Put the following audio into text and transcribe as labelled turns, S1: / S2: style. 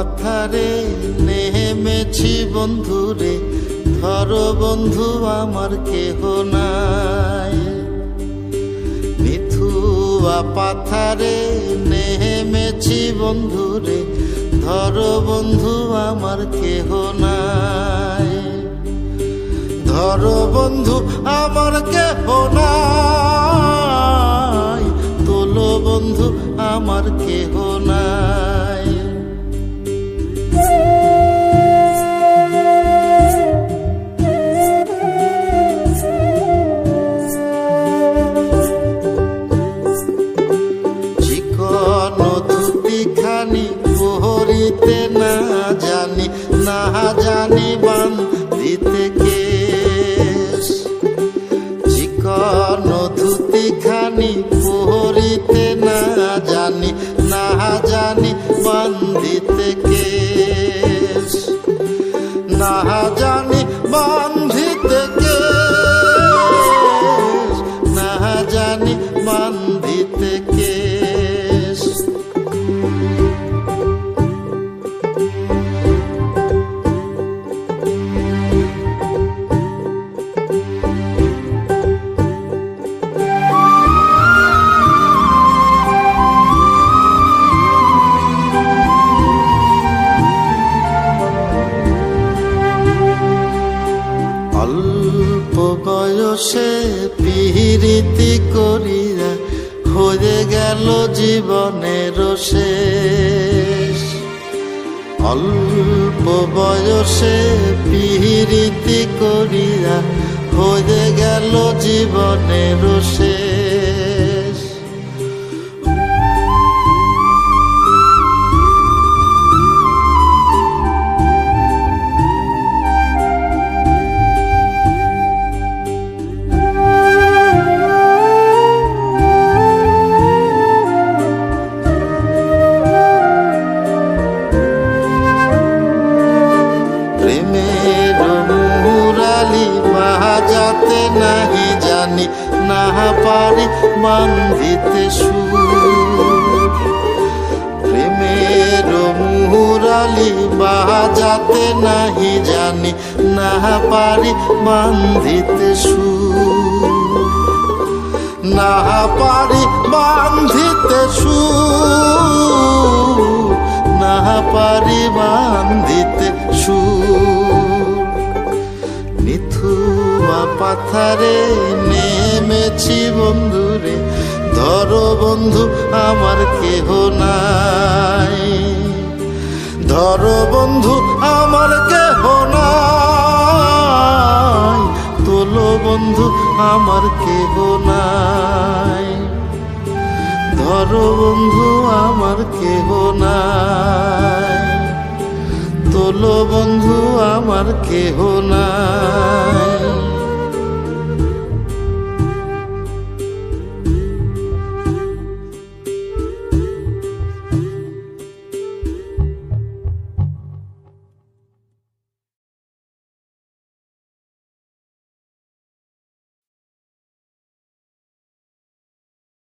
S1: পাথারে নেমেছি বন্ধুরে, ধরো বন্ধু আমার কেহ নাই। মিথুয়া পাথারে নেমেছি বন্ধুরে, ধরো বন্ধু আমার কেহ নাই। ধরো বন্ধু আমার কেহ নাই, তোলো বন্ধু আমার কেহ নাই। চিকন ধুতিখানি পরিতে না জানি, না জানি বান্ধিতে কেশ। চিকন ধুতিখানি পরিতে না জানি, না জানি বান্ধিতে কেশ। না জানি বান্ধিতে কেশ, না জানি বান্ধিতে কেশ। অল্প বয়সে পিরিতি করিয়া হয়ে গেল জীবনের শেষ। অল্প বয়সে পিরিতি করিয়া হয়ে গেল জীবনের শেষ। প্রেমের মুরালি বাজাতে নাহি জানি, না পারি বান্ধিতে সুর। প্রেমের মুরালি বাজাতে নাহি জানি, না পারি বান্ধিতে সুর। না পারি বান্ধিতে সুর, না পারি বান্ধিতে সুর। মিথুয়া পাথারে নেমেছি বন্ধুরে, ধরো বন্ধু আমার কেহ নাই। ধরো বন্ধু আমার কেহ নাই, তোলো বন্ধু আমার কেহ নাই। ধরো বন্ধু আমার কেহ নাই, তোলো বন্ধু আমার কেহ নাই।